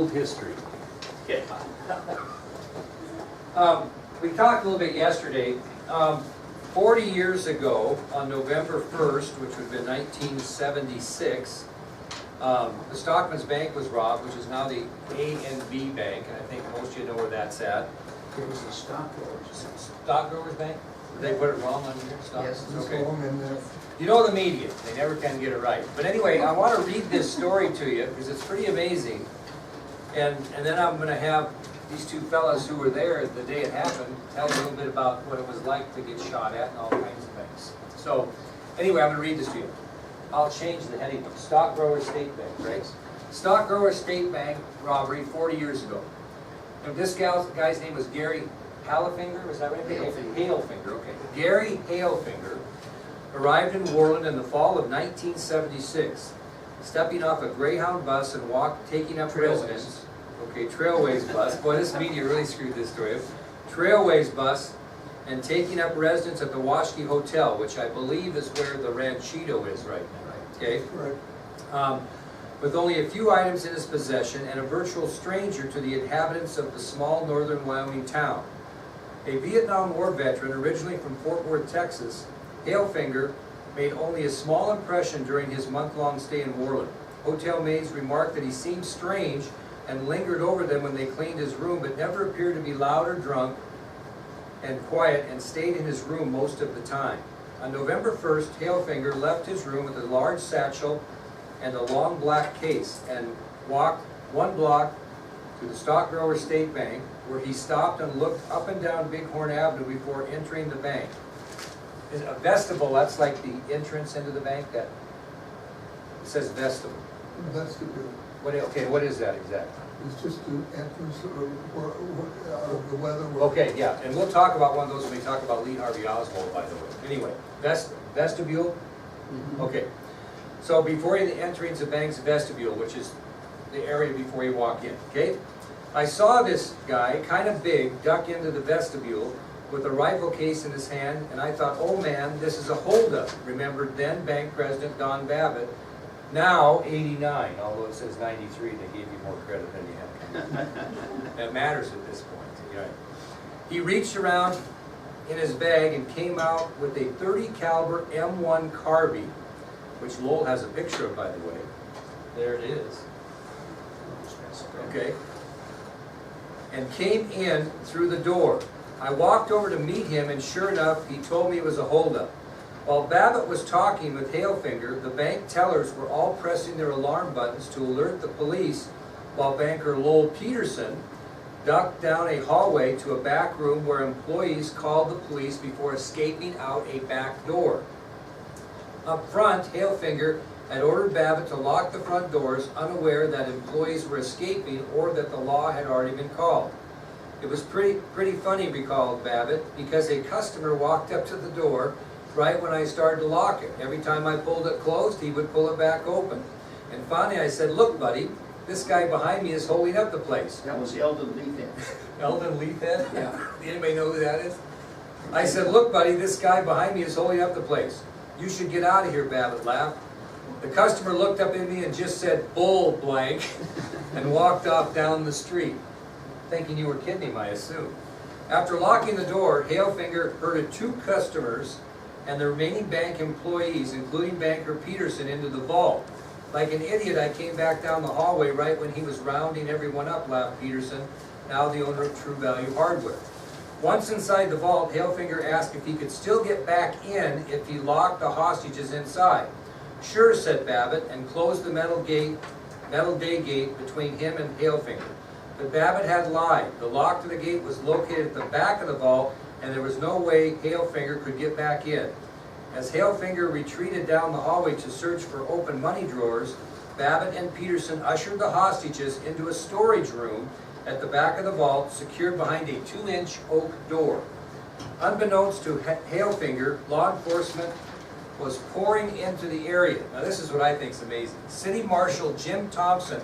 old history. Yeah. We talked a little bit yesterday. 40 years ago, on November 1st, which would have been 1976, the Stockman's Bank was robbed, which is now the A&B Bank, and I think most of you know where that's at. It was the stockgrowers. Stockgrowers Bank? Did they put it wrong on here? Yes, it's Okay. wrong in there. You know the media, they never can get it right. But anyway, I want to read this story to you because it's pretty amazing. And then I'm going to have these two fellas who were there the day it happened tell a little bit about what it was like to get shot at and all kinds of things. So anyway, I'm going to read this to you. I'll change the heading. Stockgrower State Bank, right? Stockgrower State Bank robbery 40 years ago. And this guy's name was Gary Halefinger, was that right? Halefinger, okay. Gary Halefinger arrived in Worland in the fall of 1976, stepping off a Greyhound bus and taking up residence. Okay, Trailways bus. Boy, this media really screwed this story up. Trailways bus and taking up residence at the Washki Hotel, which I believe is where the Ranchito is right now. Okay? Right. With only a few items in his possession and a virtual stranger to the inhabitants of the small northern Wyoming town. A Vietnam War veteran originally from Fort Worth, Texas, Halefinger made only a small impression during his month-long stay in Worland. Hotel maids remarked that he seemed strange and lingered over them when they cleaned his room, but never appeared to be loud or drunk and quiet, and stayed in his room most of the time. On November 1st, Halefinger left his room with a large satchel and a long black case and walked 1 block to the Stockgrower State Bank, where he stopped and looked up and down Bighorn Avenue before entering the bank. A vestibule, that's like the entrance into the bank, that it says vestibule. Vestibule. Okay, what is that exactly? It's just the entrance of the weather. Okay, yeah, and we'll talk about one of those when we talk about Lee Harvey Oswald, by the way. Anyway, vestibule? Mm-hmm. Okay. So before you entering the bank's vestibule, which is the area before you walk in, okay? I saw this guy, kind of big, duck into the vestibule with a rifle case in his hand, and I thought, oh man, this is a holdup, remembered then Bank President Don Babbitt, now 89, although it says 93, they gave you more credit than you had. That matters at this point. Right? He reached around in his bag and came out with a .30 caliber M1 carbine, which Lowell has a picture of, by the way. There it is. Okay. And came in through the door. I walked over to meet him, and sure enough, he told me it was a holdup. While Babbitt was talking with Halefinger, the bank tellers were all pressing their alarm buttons to alert the police, while banker Lowell Peterson ducked down a hallway to a back room where employees called the police before escaping out a back door. Up front, Halefinger had ordered Babbitt to lock the front doors, unaware that employees were escaping or that the law had already been called. It was pretty funny, recalled Babbitt, because a customer walked up to the door right when I started to lock it. Every time I pulled it closed, he would pull it back open. And finally I said, look buddy, this guy behind me is holding up the place. That was Eldon Leathen. Eldon Leathen? Yeah. Anybody know who that is? I said, look buddy, this guy behind me is holding up the place. You should get out of here, Babbitt laughed. The customer looked up at me and just said, bull blank, and walked off down the street. Thinking you were kidding him, I assume. After locking the door, Halefinger herded 2 customers and the remaining bank employees, including banker Peterson, into the vault. Like an idiot, I came back down the hallway right when he was rounding everyone up, laughed Peterson, now the owner of True Value Hardware. Once inside the vault, Halefinger asked if he could still get back in if he locked the hostages inside. Sure, said Babbitt, and closed the metal day gate between him and Halefinger. But Babbitt had lied. The lock to the gate was located at the back of the vault, and there was no way Halefinger could get back in. As Halefinger retreated down the hallway to search for open money drawers, Babbitt and Peterson ushered the hostages into a storage room at the back of the vault, secured behind a 2-inch oak door. Unbeknownst to Halefinger, law enforcement was pouring into the area. Now this is what I think is amazing. City Marshal Jim Thompson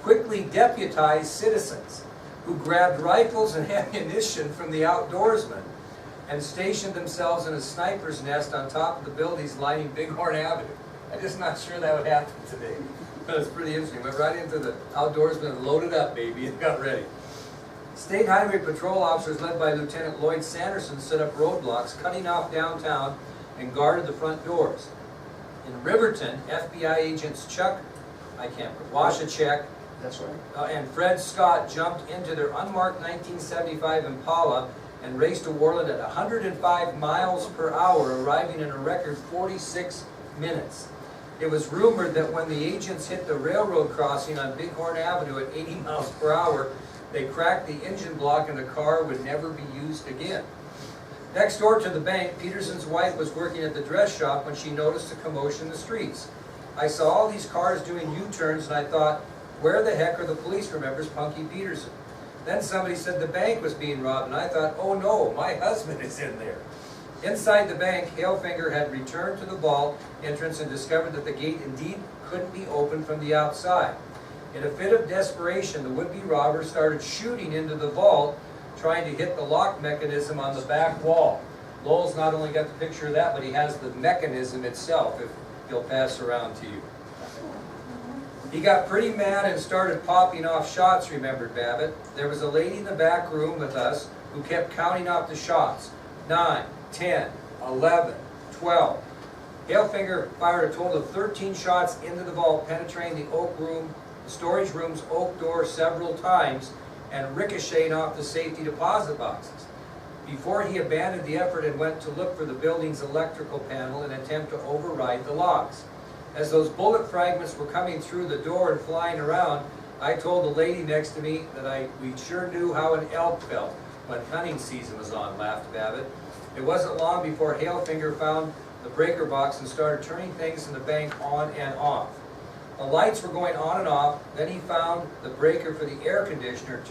quickly deputized citizens who grabbed rifles and ammunition from the outdoorsmen and stationed themselves in a sniper's nest on top of the buildings lining Bighorn Avenue. I'm just not sure that would happen today. That's pretty interesting. Went right into the outdoorsman and loaded up, baby, and got ready. State Highway Patrol officers led by Lieutenant Lloyd Sanderson set up roadblocks, cutting off downtown and guarded the front doors. In Riverton, FBI agents Washachek That's right. and Fred Scott jumped into their unmarked 1975 Impala and raced to Worland at 105 miles per hour, arriving in a record 46 minutes. It was rumored that when the agents hit the railroad crossing on Bighorn Avenue at 80 miles per hour, they cracked the engine block and the car would never be used again. Next door to the bank, Peterson's wife was working at the dress shop when she noticed a commotion in the streets. I saw all these cars doing U-turns and I thought, where the heck are the police, remembers Punky Peterson. Then somebody said the bank was being robbed and I thought, oh no, my husband is in there. Inside the bank, Halefinger had returned to the vault entrance and discovered that the gate indeed couldn't be opened from the outside. In a fit of desperation, the would-be robber started shooting into the vault, trying to hit the lock mechanism on the back wall. Lowell's not only got the picture of that, but he has the mechanism itself, if he'll pass around to you. He got pretty mad and started popping off shots, remembered Babbitt. There was a lady in the back room with us who kept counting off the shots. 9, 10, 11, 12. Halefinger fired a total of 13 shots into the vault, penetrating the storage room's oak door several times and ricocheting off the safety deposit boxes. Before he abandoned the effort and went to look for the building's electrical panel in an attempt to override the locks. As those bullet fragments were coming through the door and flying around, I told the lady next to me that we sure knew how an elk felt when hunting season was on, laughed Babbitt. It wasn't long before Halefinger found the breaker box and started turning things in the bank on and off. The lights were going on and off, then he found the breaker for the air conditioner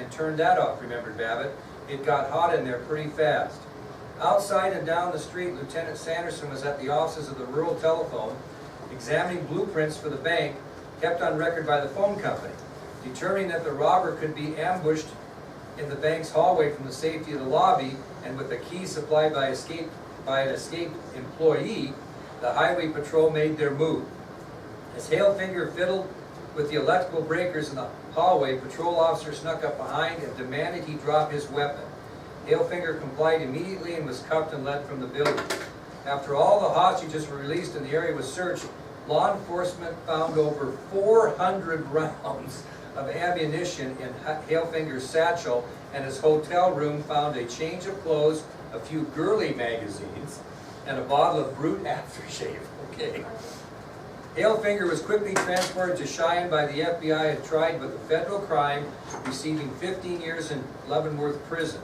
turned that off, remembered Babbitt. It got hot in there pretty fast. Outside and down the street, Lieutenant Sanderson was at the offices of the rural telephone, examining blueprints for the bank kept on record by the phone company. Determining that the robber could be ambushed in the bank's hallway from the safety of the lobby and with the key supplied by an escaped employee, the highway patrol made their move. As Halefinger fiddled with the electrical breakers in the hallway, patrol officer snuck up behind and demanded he drop his weapon. Halefinger complied immediately and was cuffed and led from the building. After all the hostages were released and the area was searched, law enforcement found over 400 rounds of ammunition in Halefinger's satchel, and his hotel room found a change of clothes, a few girly magazines, and a bottle of Brute aftershave. Okay. Halefinger was quickly transported to Cheyenne by the FBI and tried with a federal crime, receiving 15 years in Leavenworth prison.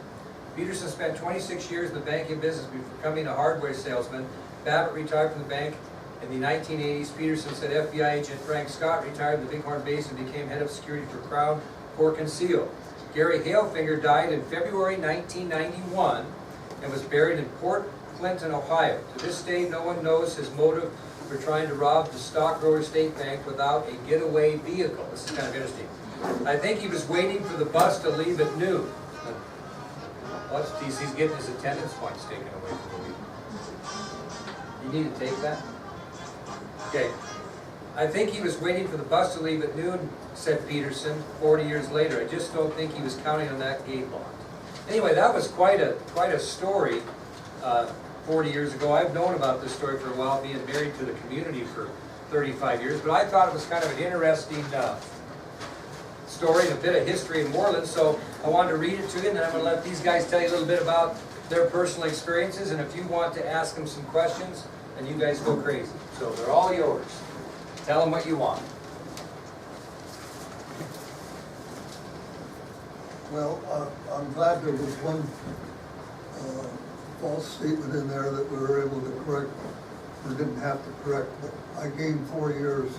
Peterson spent 26 years in the banking business before becoming a hardware salesman. Babbitt retired from the bank in the 1980s. Peterson said FBI agent Frank Scott retired in the Bighorn Basin and became head of security for Crown Pork and Seal. Gary Halefinger died in February 1991 and was buried in Port Clinton, Ohio. To this day, no one knows his motive for trying to rob the Stockgrower State Bank without a getaway vehicle. This is kind of interesting. I think he was waiting for the bus to leave at noon. He's getting his attendance points taken away from him. You need to take that? Okay. I think he was waiting for the bus to leave at noon, said Peterson, 40 years later. I just don't think he was counting on that gate lock. Anyway, that was quite a story 40 years ago. I've known about this story for a while, being married to the community for 35 years, but I thought it was kind of an interesting story and a bit of history in Moreland, so I wanted to read it to you, and then I'm going to let these guys tell you a little bit about their personal experiences, and if you want to ask them some questions, then you guys go crazy. So they're all yours. Tell them what you want. Well, I'm glad there was one false statement in there that we were able to correct, or didn't have to correct, but I gained 4 years,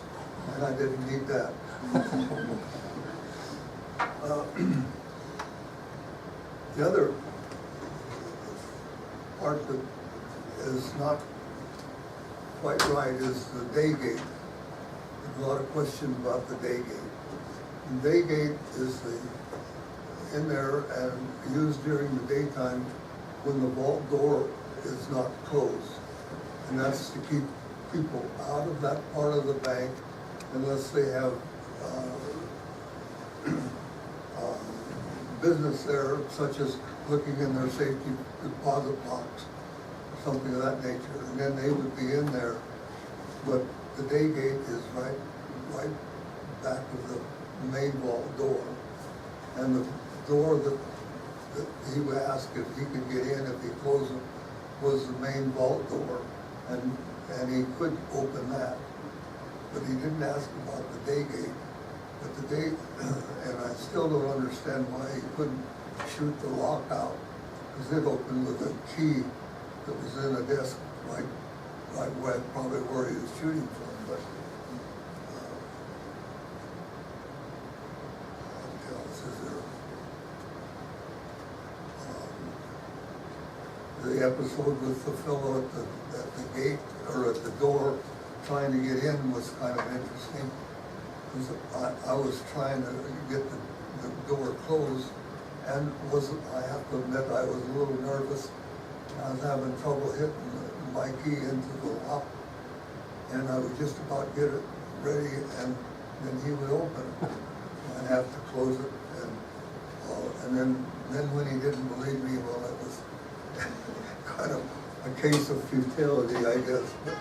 and I didn't need that. The other part that is not quite right is the day gate. There's a lot of questions about the day gate. The day gate is in there and used during the daytime when the vault door is not closed. And that's to keep people out of that part of the bank unless they have business there, such as looking in their safety deposit box, or something of that nature, and then they would be in there. But the day gate is right back of the main vault door, and the door that he would ask if he could get in if he closed it was the main vault door, and he could open that, but he didn't ask about the day gate. But the day, and I still don't understand why he couldn't shoot the lock out, because it opened with a key that was in a desk, like probably where he was shooting from. But what else is there? The episode with the fellow at the gate or at the door trying to get in was kind of interesting. I was trying to get the door closed, and I have to admit I was a little nervous. I was having trouble hitting my key into the lock, and I would just about get it ready, and then he would open it. I'd have to close it, and then when he didn't believe me, well, it was kind of a case of futility, I guess. But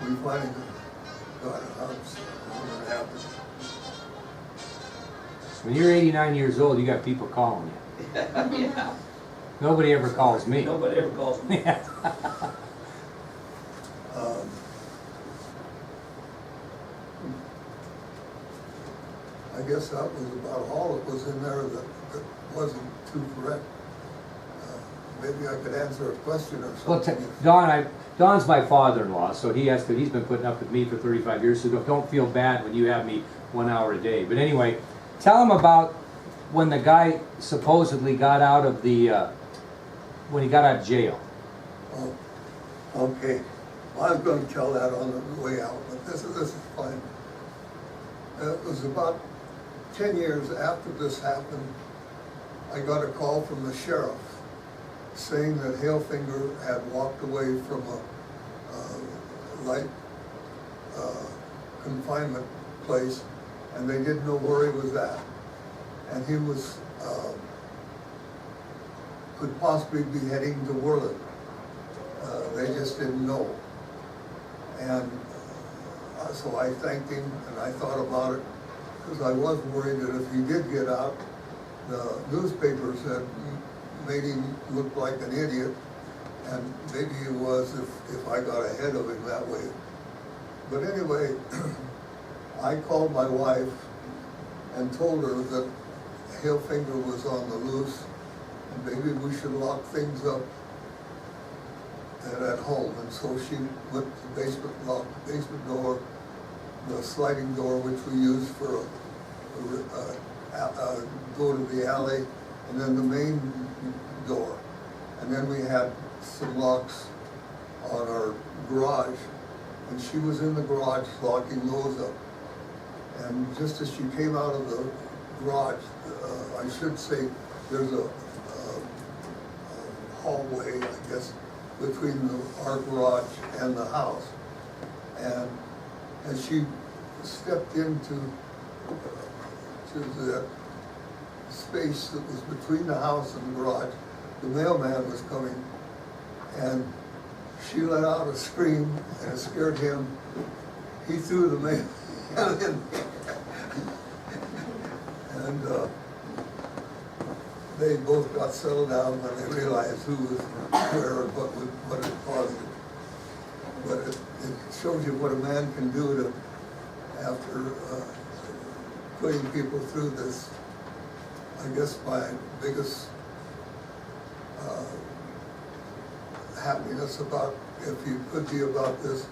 we finally got it out. What happened. When you're 89 years old, you got people calling you. Yeah. Nobody ever calls me. Nobody ever calls me. Yeah. I guess that was about all that was in there that wasn't too correct. Maybe I could answer a question or Well, something. Don's my father-in-law, so he's been putting up with me for 35 years, so don't feel bad when you have me 1 hour a day. But anyway, tell him about when the guy supposedly got out of when he got out of jail. Oh, okay. Well, I was going to tell that on the way out, but this is fine. It was about 10 years after this happened, I got a call from the sheriff saying that Halefinger had walked away from a light confinement place, and they didn't know where he was at. And he was, could possibly be heading to Worland. They just didn't know. And so I thanked him, and I thought about it, because I was worried that if he did get out, the newspapers had made him look like an idiot, and maybe he was if I got ahead of him that way. But anyway, I called my wife and told her that Halefinger was on the loose, and maybe we should lock things up at home. And so she went to the basement, locked the basement door, the sliding door which we use for go to the alley, and then the main door. And then we had some locks on our garage, and she was in the garage locking those up. And just as she came out of the garage, I should say there's a hallway, I guess, between our garage and the house. And as she stepped into the space that was between the house and the garage, the mailman was coming, and she let out a scream, and it scared him. He threw the mail in, and they both got settled down when they realized who was where and what had caused it. But it shows you what a man can do to, after putting people through this. I guess my biggest happiness about, if you could be about this,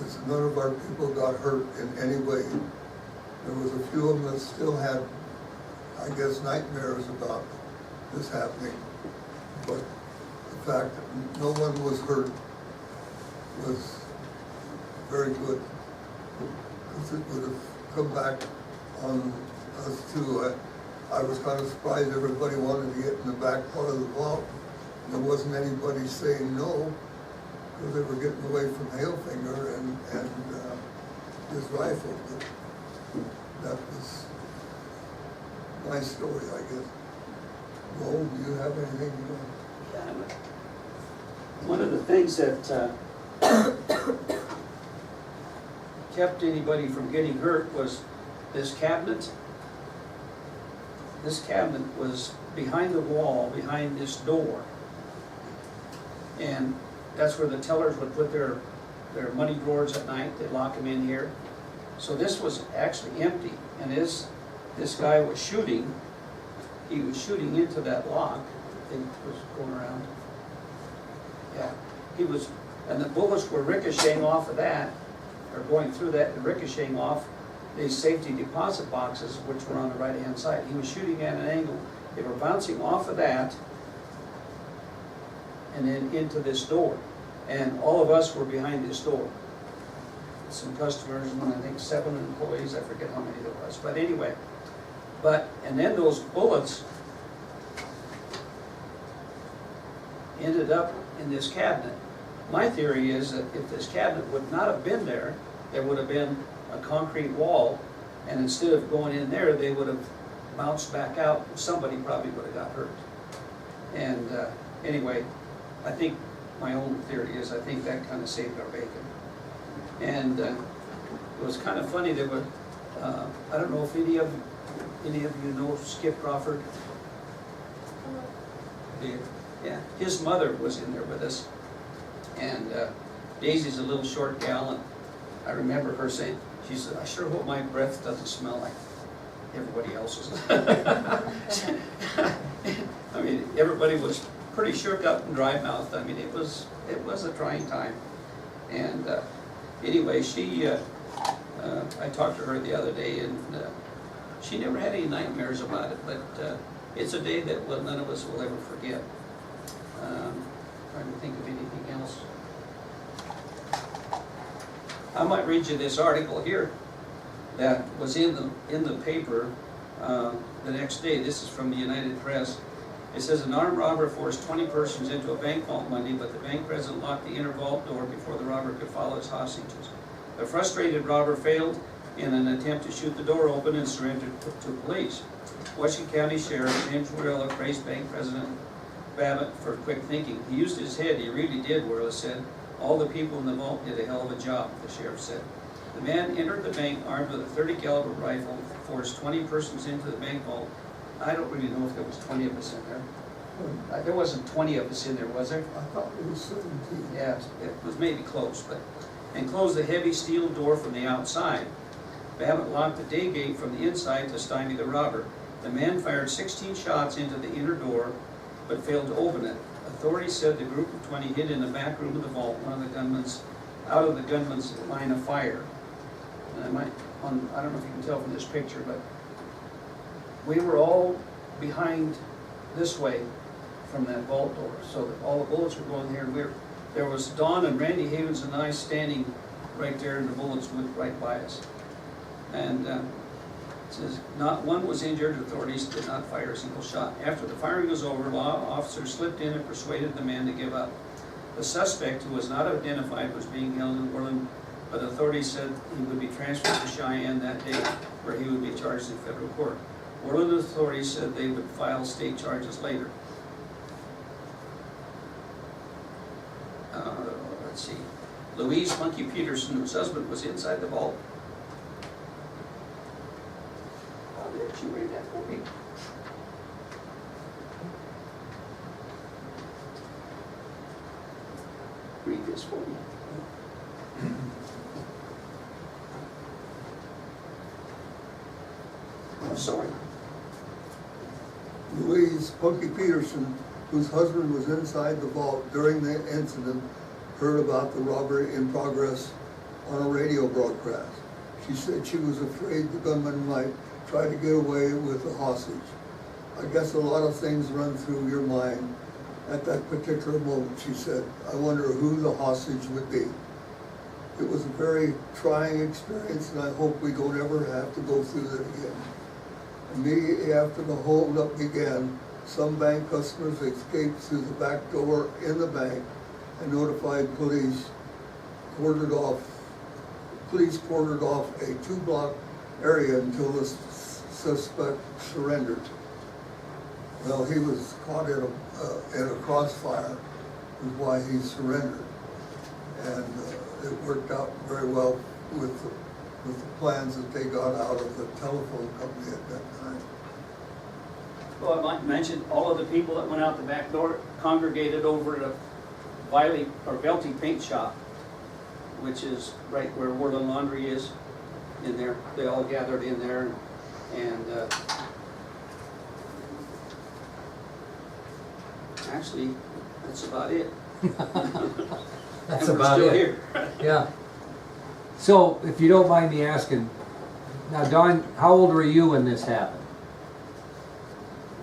is none of our people got hurt in any way. There was a few of them that still had, I guess, nightmares about this happening. But the fact that no one was hurt was very good, because it would have come back on us too. I was kind of surprised everybody wanted to get in the back part of the vault. There wasn't anybody saying no, because they were getting away from Halefinger, and his rifle, but that was my story, I guess. Well, do you have anything you want? Yeah, but one of the things that kept anybody from getting hurt was this cabinet. This cabinet was behind the wall, behind this door. And that's where the tellers would put their money drawers at night. They'd lock them in here. So this was actually empty. And this guy was shooting. He was shooting into that lock. I think it was going around. Yeah, he was, and the bullets were ricocheting off of that, or going through that and ricocheting off these safety deposit boxes, which were on the right-hand side. He was shooting at an angle. They were bouncing off of that and then into this door. And all of us were behind this door. Some customers, and I think 7 employees, I forget how many there was. But anyway, and then those bullets ended up in this cabinet. My theory is that if this cabinet would not have been there, there would have been a concrete wall, and instead of going in there, they would have bounced back out, and somebody probably would have got hurt. And anyway, I think my own theory is I think that kind of saved our bacon. And it was kind of funny. There were I don't know if any of you know Skip Crawford. Yeah, his mother was in there with us, and Daisy's a little short gal, and I remember her saying, she said, "I sure hope my breath doesn't smell like everybody else's." I mean, everybody was pretty shook up and dry-mouthed. I mean, it was a trying time. And anyway, I talked to her the other day, and she never had any nightmares about it, but it's a day that none of us will ever forget. Trying to think of anything else. I might read you this article here that was in the paper the next day. This is from the United Press. It says an armed robber forced 20 persons into a bank vault Monday, but the bank president locked the inner vault door before the robber could follow his hostages. The frustrated robber failed in an attempt to shoot the door open and surrendered to police. Washington County Sheriff James Worrella praised Bank President Babbitt for quick thinking. He used his head, he really did, Worrella said. All the people in the vault did a hell of a job, the sheriff said. The man entered the bank armed with a .30 caliber rifle, forced 20 persons into the bank vault. I don't really know if there was 20 of us in there. There wasn't 20 of us in there, was there? I thought it was 17. Yeah, it was maybe close, and closed the heavy steel door from the outside. Babbitt locked the day gate from the inside to stymie the robber. The man fired 16 shots into the inner door, but failed to open it. Authorities said the group of 20 hid in the back room of the vault, out of the gunman's line of fire. And I don't know if you can tell from this picture, but we were all behind this way from that vault door, so that all the bullets were going here. And there was Don and Randy Havens and I standing right there, and the bullets went right by us. And it says, not one was injured. Authorities did not fire a single shot. After the firing was over, law officers slipped in and persuaded the man to give up. The suspect, who was not identified, was being held in Orland, but authorities said he would be transferred to Cheyenne that day, where he would be charged in federal court. Orland authorities said they would file state charges later. Let's see. Louise Monkey Peterson, whose husband was inside the vault. Oh, did you read that for me? Read this for me. I'm sorry. Louise Punky Peterson, whose husband was inside the vault during the incident, heard about the robbery in progress on a radio broadcast. She said she was afraid the gunman might try to get away with the hostage. I guess a lot of things run through your mind at that particular moment, she said. I wonder who the hostage would be. It was a very trying experience, and I hope we don't ever have to go through that again. Immediately after the holdup began, some bank customers escaped through the back door in the bank and notified police, cordoned off police cordoned off a 2-block area until the suspect surrendered. Well, he was caught in a crossfire, is why he surrendered. And it worked out very well with the plans that they got out of the telephone company at that time. Well, I might mention, all of the people that went out the back door congregated over at a Wiley or Velty paint shop, which is right where Worland Laundry is, in there. They all gathered in there, and actually, that's about it. That's And we're about still it. here. Yeah. So, if you don't mind me asking, now Don, how old were you when this happened?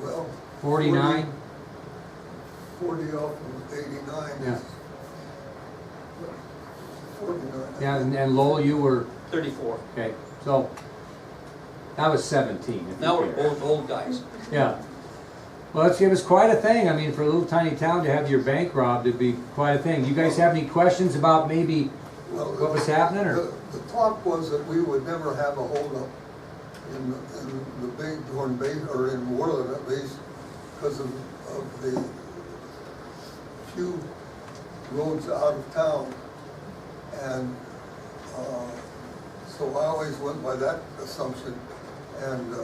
Well, 49? 40 off of 89. Yeah. 49. Yeah, and Lowell, you were, 34. okay, so, I was 17. if you Now we're care. both old guys. Yeah. Well, it was quite a thing. I mean, for a little tiny town to have your bank robbed, it'd be quite a thing. You guys have any questions about maybe Well, what was happening, or? The talk was that we would never have a holdup in the big Horn Bay, or in Worland at least, because of the few roads out of town. And so I always went by that assumption, and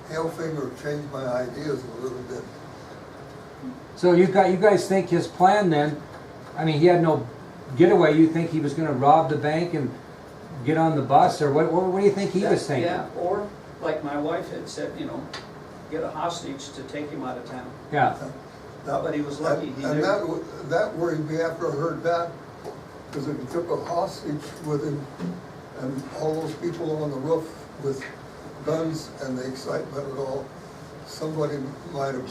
Halefinger changed my ideas a little bit. So you guys think his plan then, I mean, he had no getaway, you think he was gonna rob the bank and get on the bus, or what do you think he was thinking? Yeah, or, like my wife had said, you know, get a hostage to take him out of town. Yeah, But he was lucky, he And didn't. that worried me after I heard that, because if he took a hostage with him, and all those people on the roof with guns and the excitement and all, somebody might have